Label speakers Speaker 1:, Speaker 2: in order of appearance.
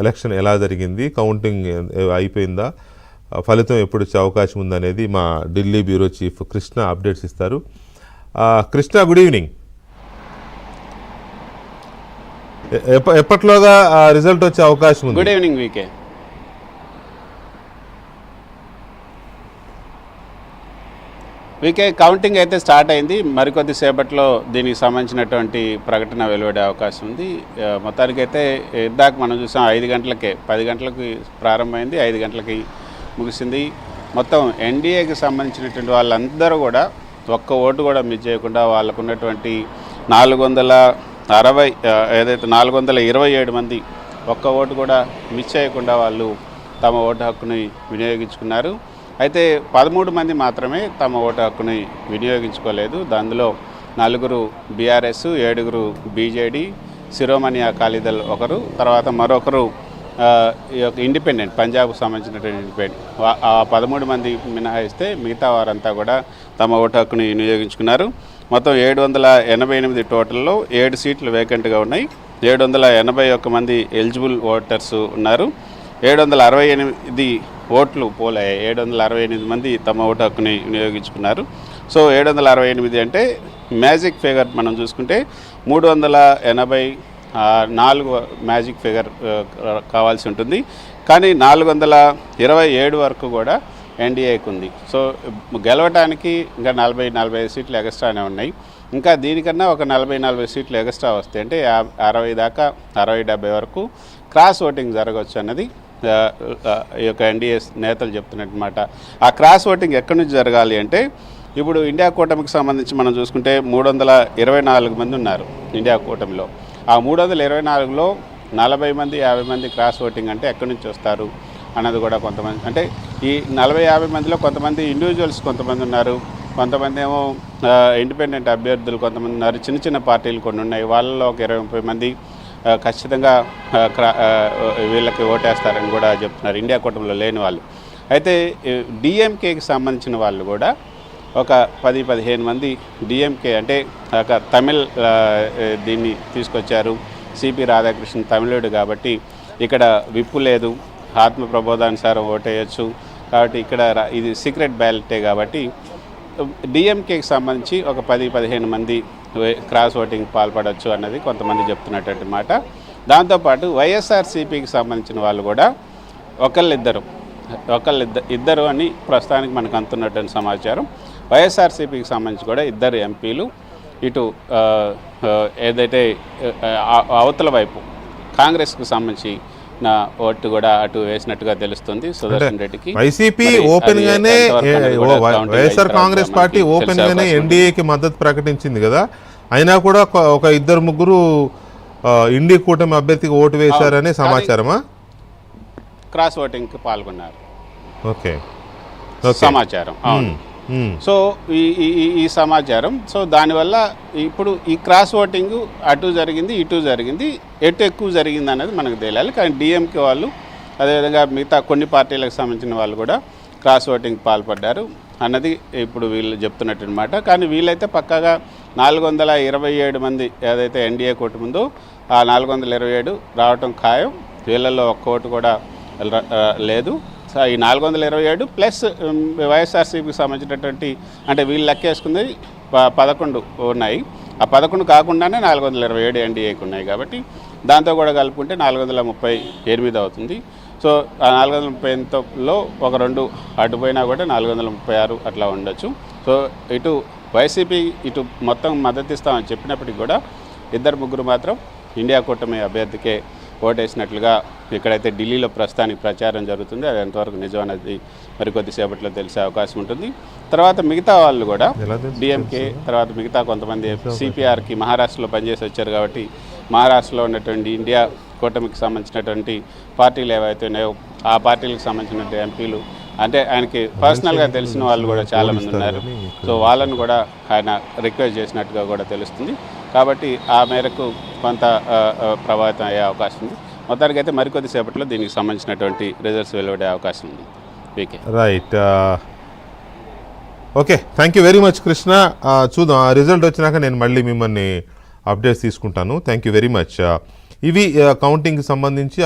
Speaker 1: Election ఎలా జరిగింది, counting అయిపోయిందా, ఫలితం ఎప్పుడు వచ్చే అవకాశం ఉందనేది మా Delhi bureau chief Krishna updates ఇస్తారు. Krishna, good evening. ఎప్పట్లోగా రిజల్ట్ వచ్చే అవకాశం ఉంది?
Speaker 2: Good evening VK. కౌంటింగ్ అయితే స్టార్ట్ అయింది. మరికొద్ది సేపట్లో దీనికి సంబంధించినటువంటి ప్రకటన వెలువడే అవకాశం ఉంది. మొత్తానికైతే ఇందాక మనం చూసాం 5 గంటలకే, 10 గంటలకు ప్రారంభమైంది, 5 గంటలకి ముగిసింది. మొత్తం ఎన్డీఏకి సంబంధించినటువంటి వాళ్ళందరూ కూడా ఒక్క ఓటు కూడా మిస్ చేయకుండా వాళ్ళకు ఉన్నటువంటి 427 మంది ఒక్క ఓటు కూడా మిస్ చేయకుండా వాళ్ళు తమ ఓటు హక్కుని వినియోగించుకున్నారు. అయితే 13 మంది మాత్రమే తమ ఓటు హక్కుని వినియోగించుకోలేదు. దానిలో 4 బీఆర్ఎస్, 7 బీజేడీ, శిరోమణి అకాలీదళ్ ఒకరు, తర్వాత మరొకరు ఈ యొక్క ఇండిపెండెంట్, పంజాబ్కు సంబంధించినటువంటి ఇండిపెండెంట్. ఆ 13 మంది మినహాయిస్తే మిగతా వారంతా కూడా తమ ఓటు హక్కుని వినియోగించుకున్నారు. మొత్తం 788 టోటల్లో 7 సీట్లు వేకెంట్గా ఉన్నాయి. 781 మంది ఎలిజిబుల్ ఓటర్స్ ఉన్నారు. 768 ఓట్లు పోలయ్యాయి. 768 మంది తమ ఓటు హక్కుని వినియోగించుకున్నారు. సో 768 అంటే మ్యాజిక్ ఫిగర్ మనం చూసుకుంటే 384 మ్యాజిక్ ఫిగర్ కావాల్సి ఉంటుంది. కానీ 427 వరకు కూడా ఎన్డీఏకి ఉంది. సో గెలవటానికి ఇంకా 40-45 సీట్లు ఎగస్ట్రానే ఉన్నాయి. ఇంకా దీనికన్నా ఒక 40-40 సీట్లు ఎగస్ట్రా వస్తాయి. అంటే 60 దాకా, 60-70 వరకు క్రాస్ ఓటింగ్ జరగవచ్చు అన్నది ఈ యొక్క ఎన్డీఏ నేతలు చెప్తున్నమాట. ఆ క్రాస్ ఓటింగ్ ఎక్కడి నుంచి జరగాలి అంటే, ఇప్పుడు ఇండియా కూటమికి సంబంధించి మనం చూసుకుంటే 324 మంది ఉన్నారు ఇండియా కూటమిలో. ఆ 324లో 40 మంది 50 మంది క్రాస్ ఓటింగ్ అంటే ఎక్కడి నుంచి వస్తారు అన్నది కూడా కొంతమంది, అంటే ఈ 40-50 మందిలో కొంతమంది ఇండివిజువల్స్ కొంతమంది ఉన్నారు, కొంతమంది ఏమో ఇండిపెండెంట్ అభ్యర్థులు కొంతమంది ఉన్నారు, చిన్న చిన్న పార్టీలు కొన్ని ఉన్నాయి. వాళ్ళలో ఒక 20-30 మంది ఖచ్చితంగా వీళ్ళకి ఓటేస్తారని కూడా చెప్తున్నారు, ఇండియా కూటమిలో లేని వాళ్ళు. అయితే డిఎంకేకి సంబంధించిన వాళ్ళు కూడా ఒక 10-15 మంది డిఎంకే, అంటే ఒక తమిళ్ దీన్ని తీసుకొచ్చారు. సిపి రాధాకృష్ణన్ తమిళుడు కాబట్టి ఇక్కడ విప్పు లేదు, ఆత్మ ప్రబోధానుసారం ఓటేయచ్చు. కాబట్టి ఇక్కడ ఇది సీక్రెట్ బ్యాలెటే కాబట్టి డిఎంకేకి సంబంధించి ఒక 10-15 మంది క్రాస్ ఓటింగ్ పాల్పడవచ్చు అన్నది కొంతమంది చెప్తున్నటువంటి మాట. దాంతోపాటు వైఎస్ఆర్సీపీకి సంబంధించిన వాళ్ళు కూడా ఇద్దరు అని ప్రస్తుతానికి మనకు అందుతున్నటువంటి సమాచారం. వైఎస్ఆర్సీపీకి సంబంధించి కూడా 2 ఎంపీలు ఇటు ఏదైతే అవతల వైపు కాంగ్రెస్కు సంబంధించి నా ఓటు కూడా అటు వేసినట్టుగా తెలుస్తుంది సుదర్శన్ రెడ్డికి.
Speaker 1: వైసీపీ ఓపెన్ గానే, వైఎస్ఆర్ కాంగ్రెస్ పార్టీ ఓపెన్ గానే ఎన్డీఏకి మద్దతు ప్రకటించింది కదా, అయినా కూడా ఒక 2-3 ఇండి కూటమి అభ్యర్థికి ఓటు వేశారనే సమాచారమా?
Speaker 2: క్రాస్ ఓటింగ్ కి పాల్గొన్నారు.
Speaker 1: ఓకే,
Speaker 2: సమాచారం. సో ఈ సమాచారం, సో దానివల్ల ఇప్పుడు ఈ క్రాస్ ఓటింగ్ అటు జరిగింది, ఇటు జరిగింది, ఎటు ఎక్కువ జరిగింది అనేది మనకు తెలియాలి. కానీ డిఎంకే వాళ్ళు, అదేవిధంగా మిగతా కొన్ని పార్టీలకు సంబంధించిన వాళ్ళు కూడా క్రాస్ ఓటింగ్ పాల్పడ్డారు అన్నది ఇప్పుడు వీళ్ళు చెప్తున్నట్టనమాట. కానీ వీళ్ళైతే పక్కాగా 427 మంది ఏదైతే ఎన్డీఏ కూటమి ఉందో ఆ 427 రావటం ఖాయం. వీళ్ళల్లో ఒక్క ఓటు కూడా లేదు. సో ఈ 427 ప్లస్ వైఎస్ఆర్సీపీకి సంబంధించినటువంటి, అంటే వీళ్ళు లెక్కేసుకుంది 11 ఉన్నాయి. ఆ 11 కాకుండానే 427 ఎన్డీఏకి ఉన్నాయి. కాబట్టి దాంతో కూడా కలుపుకుంటే 438 అవుతుంది. సో ఆ 438లో ఒక 2 అటుపోయినా కూడా 436 అట్లా ఉండొచ్చు. సో ఇటు వైసీపీ ఇటు మొత్తం మద్దతు ఇస్తామని చెప్పినప్పటికీ కూడా 2-3 మాత్రం ఇండియా కూటమి అభ్యర్థికే ఓటేసినట్లుగా ఇక్కడైతే ఢిల్లీలో ప్రస్తుతానికి ప్రచారం జరుగుతుంది. అది ఎంతవరకు నిజం అనేది మరికొద్దిసేపట్లో తెలిసే అవకాశం ఉంటుంది. తర్వాత మిగతా వాళ్ళు కూడా డిఎంకే, తర్వాత మిగతా కొంతమంది సిపిఆర్కి మహారాష్ట్రలో పనిచేసి వచ్చారు కాబట్టి మహారాష్ట్రలో ఉన్నటువంటి ఇండియా కూటమికి సంబంధించినటువంటి పార్టీలు ఏవైతే ఉన్నాయో ఆ పార్టీలకు సంబంధించినటువంటి ఎంపీలు, అంటే ఆయనకి పర్సనల్గా తెలిసిన వాళ్ళు కూడా చాలామంది ఉన్నారు. సో వాళ్ళను కూడా ఆయన రిక్వెస్ట్ చేసినట్టుగా కూడా తెలుస్తుంది. కాబట్టి ఆ మేరకు కొంత ప్రభావితం అయ్యే అవకాశం ఉంది. మొత్తానికి అయితే మరికొద్ది సేపట్లో దీనికి సంబంధించినటువంటి రిజల్ట్స్ వెలువడే అవకాశం ఉంది. VK
Speaker 1: right. Okay, thank you very much Krishna. చూద్దాం, ఆ రిజల్ట్ వచ్చినాక నేను మళ్ళీ మిమ్మల్ని అప్డేట్స్ తీసుకుంటాను. Thank you very much. ఇవి కౌంటింగ్కి సంబంధించి